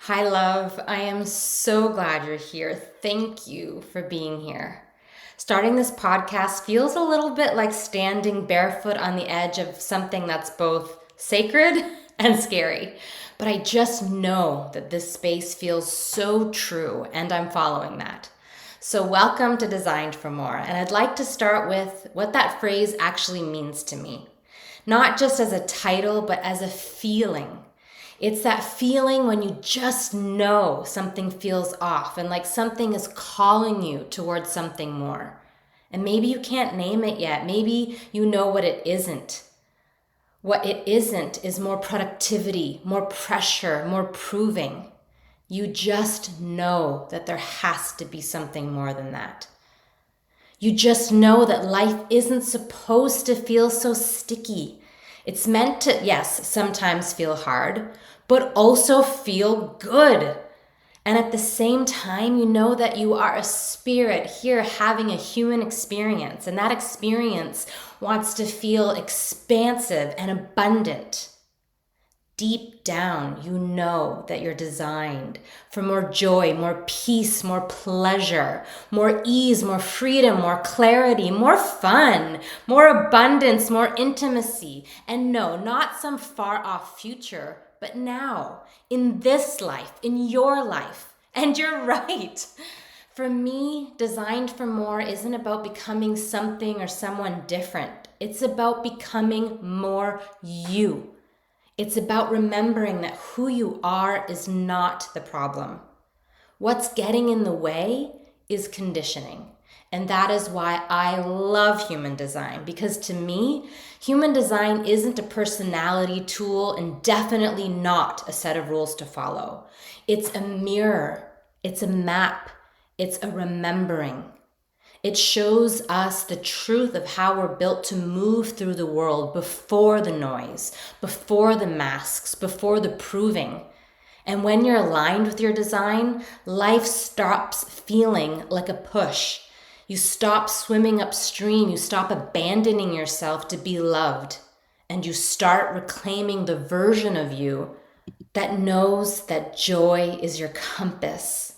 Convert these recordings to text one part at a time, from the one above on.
Hi, love. I am so glad you're here. Thank you for being here. Starting this podcast feels a little bit like standing barefoot on the edge of something that's both sacred and scary. But I just know that this space feels so true, and I'm following that. So, welcome to Designed for More. And I'd like to start with what that phrase actually means to me. Not just as a title, but as a feeling. It's that feeling when you just know something feels off and like something is calling you towards something more. And maybe you can't name it yet. Maybe you know what it isn't. What it isn't is more productivity, more pressure, more proving. You just know that there has to be something more than that. You just know that life isn't supposed to feel so sticky. It's meant to, yes, sometimes feel hard, but also feel good. And at the same time, you know that you are a spirit here having a human experience, and that experience wants to feel expansive and abundant. Deep down, you know that you're designed for more joy, more peace, more pleasure, more ease, more freedom, more clarity, more fun, more abundance, more intimacy. And no, not some far off future, but now, in this life, in your life. And you're right. For me, Designed for More isn't about becoming something or someone different. It's about becoming more you. It's about remembering that who you are is not the problem. What's getting in the way is conditioning. And that is why I love human design, because to me, human design isn't a personality tool and definitely not a set of rules to follow. It's a mirror, it's a map, it's a remembering. It shows us the truth of how we're built to move through the world before the noise, before the masks, before the proving. And when you're aligned with your design, life stops feeling like a push. You stop swimming upstream, you stop abandoning yourself to be loved, and you start reclaiming the version of you that knows that joy is your compass,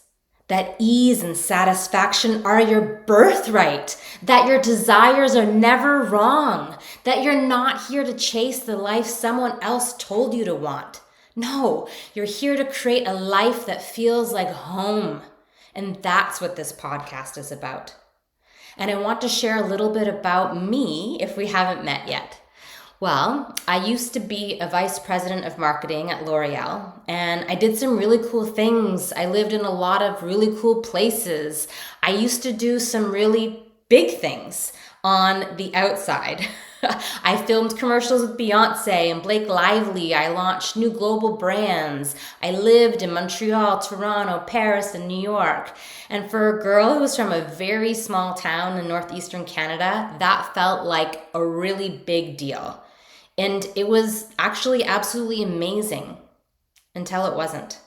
that ease and satisfaction are your birthright, that your desires are never wrong, that you're not here to chase the life someone else told you to want. No, you're here to create a life that feels like home. And that's what this podcast is about. And I want to share a little bit about me if we haven't met yet. Well, I used to be a vice president of marketing at L'Oreal, and I did some really cool things. I lived in a lot of really cool places. I used to do some really big things on the outside. I filmed commercials with Beyonce and Blake Lively. I launched new global brands. I lived in Montreal, Toronto, Paris, and New York. And for a girl who was from a very small town in northeastern Canada, that felt like a really big deal. And it was actually absolutely amazing until it wasn't.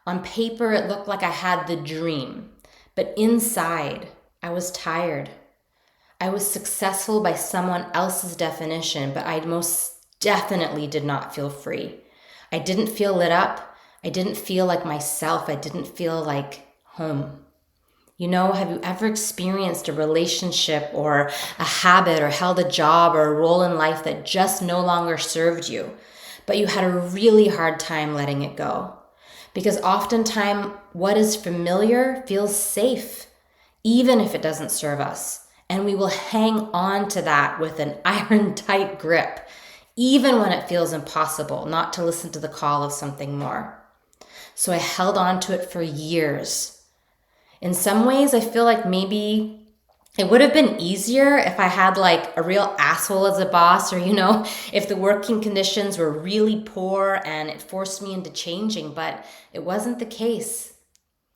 On paper, it looked like I had the dream, but inside, I was tired. I was successful by someone else's definition, but I most definitely did not feel free. I didn't feel lit up. I didn't feel like myself. I didn't feel like home. You know, have you ever experienced a relationship or a habit or held a job or a role in life that just no longer served you, but you had a really hard time letting it go? Because oftentimes what is familiar feels safe, even if it doesn't serve us. And we will hang on to that with an iron tight grip, even when it feels impossible not to listen to the call of something more. So I held on to it for years. In some ways, I feel like maybe it would have been easier if I had like a real asshole as a boss, or, if the working conditions were really poor and it forced me into changing, but it wasn't the case.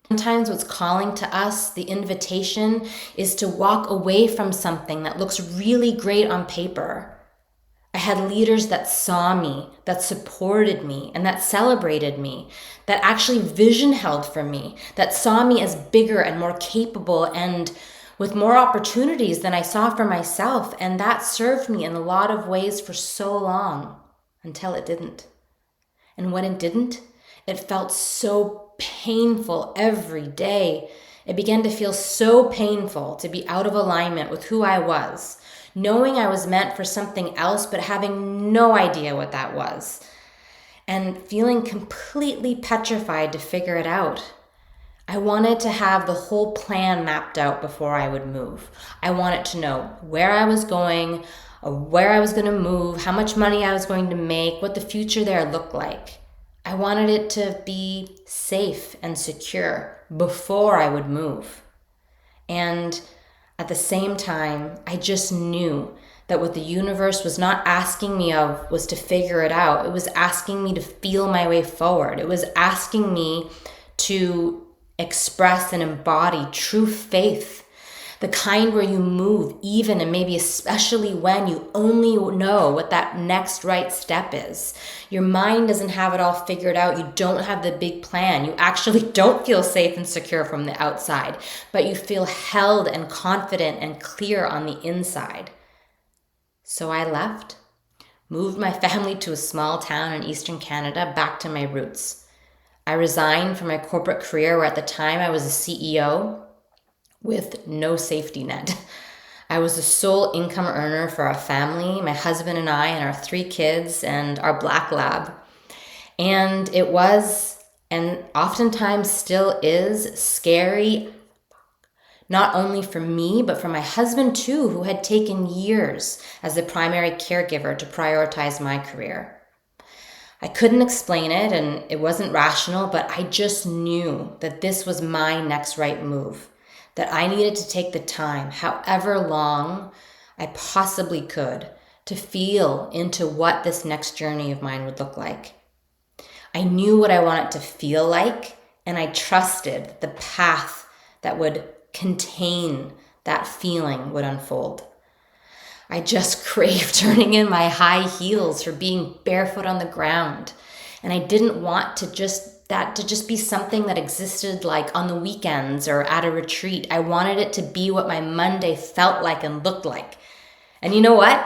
Sometimes what's calling to us, the invitation, is to walk away from something that looks really great on paper. I had leaders that saw me, that supported me, and that celebrated me, that actually vision held for me, that saw me as bigger and more capable and with more opportunities than I saw for myself. And that served me in a lot of ways for so long until it didn't. And when it didn't, It felt so painful every day. It began to feel so painful to be out of alignment with who I was, knowing I was meant for something else, but having no idea what that was, and feeling completely petrified to figure it out. I wanted to have the whole plan mapped out before I would move. I wanted to know where I was going, where I was going to move, how much money I was going to make, what the future there looked like. I wanted it to be safe and secure before I would move. And at the same time, I just knew that what the universe was not asking me of was to figure it out. It was asking me to feel my way forward. It was asking me to express and embody true faith, the kind where you move even and maybe especially when you only know what that next right step is. Your mind doesn't have it all figured out. You don't have the big plan. You actually don't feel safe and secure from the outside, but you feel held and confident and clear on the inside. So I left, moved my family to a small town in Eastern Canada, back to my roots. I resigned from my corporate career where at the time I was a CEO with no safety net. I was the sole income earner for our family, my husband and I, and our 3 kids, and our black lab. And it was, and oftentimes still is, scary, not only for me, but for my husband too, who had taken years as the primary caregiver to prioritize my career. I couldn't explain it, and it wasn't rational, but I just knew that this was my next right move, that I needed to take the time, however long I possibly could, to feel into what this next journey of mine would look like. I knew what I wanted to feel like, and I trusted the path that would contain that feeling would unfold. I just craved turning in my high heels for being barefoot on the ground. And I didn't want to just be something that existed like on the weekends or at a retreat. I wanted it to be what my Monday felt like and looked like. And you know what?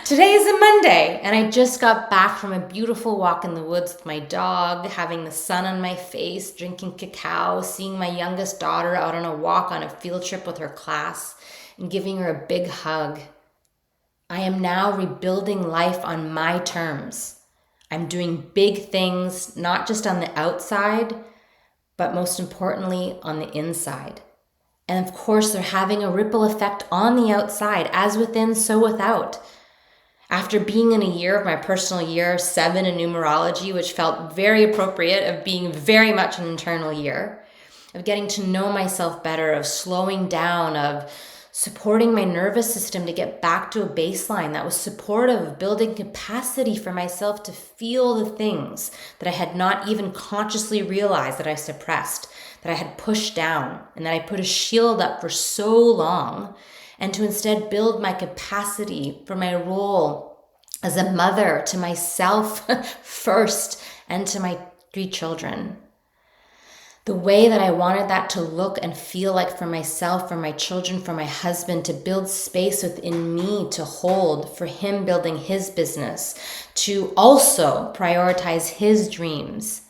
Today is a Monday, and I just got back from a beautiful walk in the woods with my dog, having the sun on my face, drinking cacao, seeing my youngest daughter out on a walk on a field trip with her class, and giving her a big hug. I am now rebuilding life on my terms. I'm doing big things, not just on the outside, but most importantly, on the inside. And of course, they're having a ripple effect on the outside, as within, so without. After being in a year of my personal year 7 in numerology, which felt very appropriate, of being very much an internal year, of getting to know myself better, of slowing down, of supporting my nervous system to get back to a baseline that was supportive of building capacity for myself to feel the things that I had not even consciously realized that I suppressed, that I had pushed down, and that I put a shield up for so long, and to instead build my capacity for my role as a mother to myself first and to my 3 children. The way that I wanted that to look and feel like for myself, for my children, for my husband, to build space within me to hold, for him building his business, to also prioritize his dreams.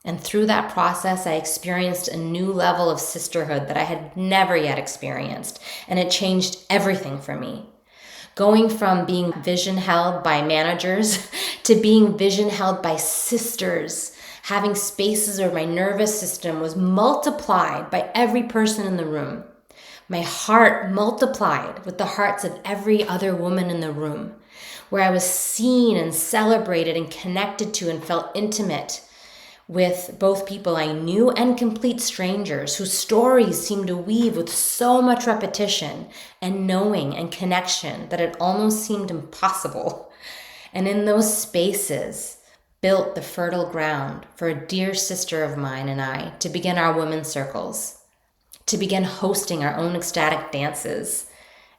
And through that process, I experienced a new level of sisterhood that I had never yet experienced, and it changed everything for me. Going from being vision held by managers to being vision held by sisters, having spaces where my nervous system was multiplied by every person in the room. My heart multiplied with the hearts of every other woman in the room, where I was seen and celebrated and connected to and felt intimate with both people I knew and complete strangers whose stories seemed to weave with so much repetition and knowing and connection that it almost seemed impossible. And in those spaces, built the fertile ground for a dear sister of mine and I to begin our women's circles, to begin hosting our own ecstatic dances.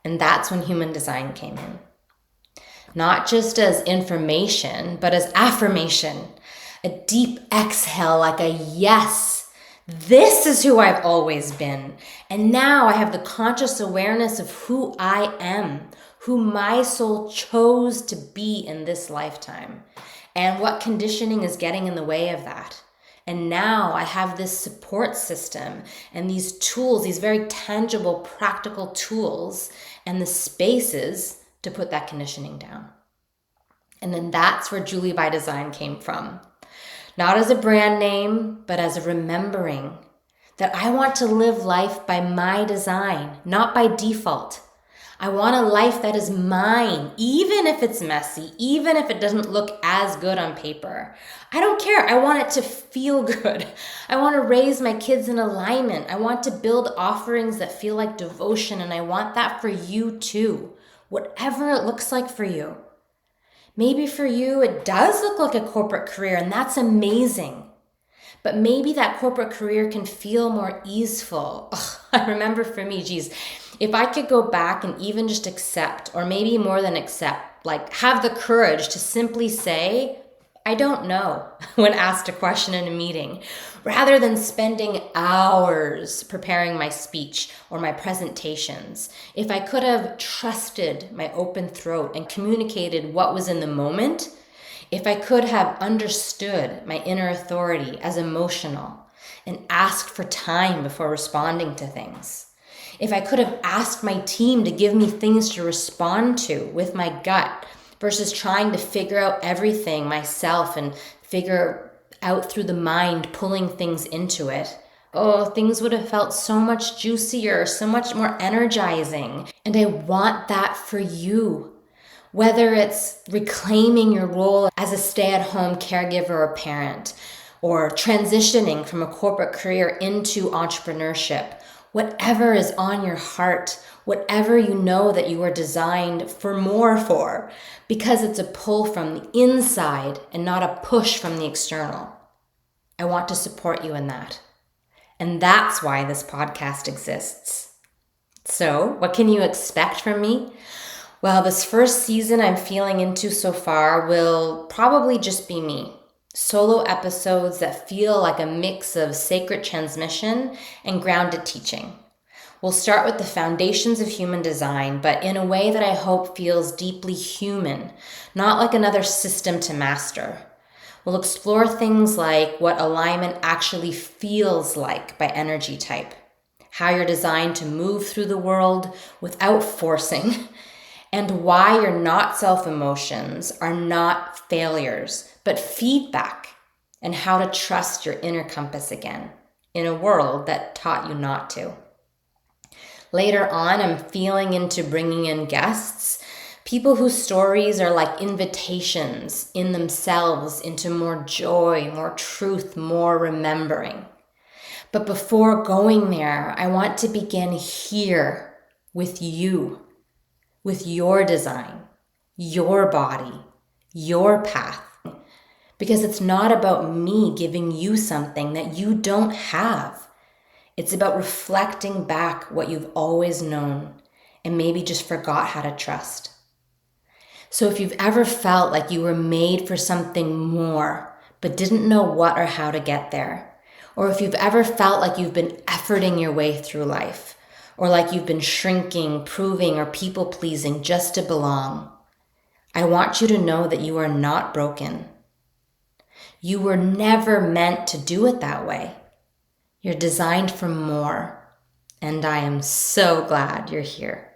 And that's when human design came in. Not just as information, but as affirmation, a deep exhale like a yes. This is who I've always been. And now I have the conscious awareness of who I am, who my soul chose to be in this lifetime. And what conditioning is getting in the way of that? And now I have this support system and these tools, these very tangible, practical tools, and the spaces to put that conditioning down. And then that's where Julie by Design came from. Not as a brand name, but as a remembering that I want to live life by my design, not by default. I want a life that is mine, even if it's messy, even if it doesn't look as good on paper. I don't care. I want it to feel good. I want to raise my kids in alignment. I want to build offerings that feel like devotion, and I want that for you too, whatever it looks like for you. Maybe for you, it does look like a corporate career, and that's amazing. But maybe that corporate career can feel more easeful. I remember for me, if I could go back and even just accept, or maybe more than accept, like have the courage to simply say, I don't know, when asked a question in a meeting, rather than spending hours preparing my speech or my presentations. If I could have trusted my open throat and communicated what was in the moment, if I could have understood my inner authority as emotional and asked for time before responding to things, if I could have asked my team to give me things to respond to with my gut versus trying to figure out everything myself and figure out through the mind, pulling things into it, things would have felt so much juicier, so much more energizing. And I want that for you. Whether it's reclaiming your role as a stay-at-home caregiver or parent, or transitioning from a corporate career into entrepreneurship, whatever is on your heart, whatever you know that you are designed for more for, because it's a pull from the inside and not a push from the external. I want to support you in that. And that's why this podcast exists. So, what can you expect from me? Well, this first season I'm feeling into so far will probably just be me. Solo episodes that feel like a mix of sacred transmission and grounded teaching. We'll start with the foundations of human design, but in a way that I hope feels deeply human, not like another system to master. We'll explore things like what alignment actually feels like by energy type, how you're designed to move through the world without forcing, and why your not self emotions are not failures, but feedback, and how to trust your inner compass again in a world that taught you not to. Later on, I'm feeling into bringing in guests, people whose stories are like invitations in themselves into more joy, more truth, more remembering. But before going there, I want to begin here with you, with your design, your body, your path. Because it's not about me giving you something that you don't have. It's about reflecting back what you've always known and maybe just forgot how to trust. So if you've ever felt like you were made for something more, but didn't know what or how to get there, or if you've ever felt like you've been efforting your way through life, or like you've been shrinking, proving, or people-pleasing just to belong, I want you to know that you are not broken. You were never meant to do it that way. You're designed for more, and I am so glad you're here.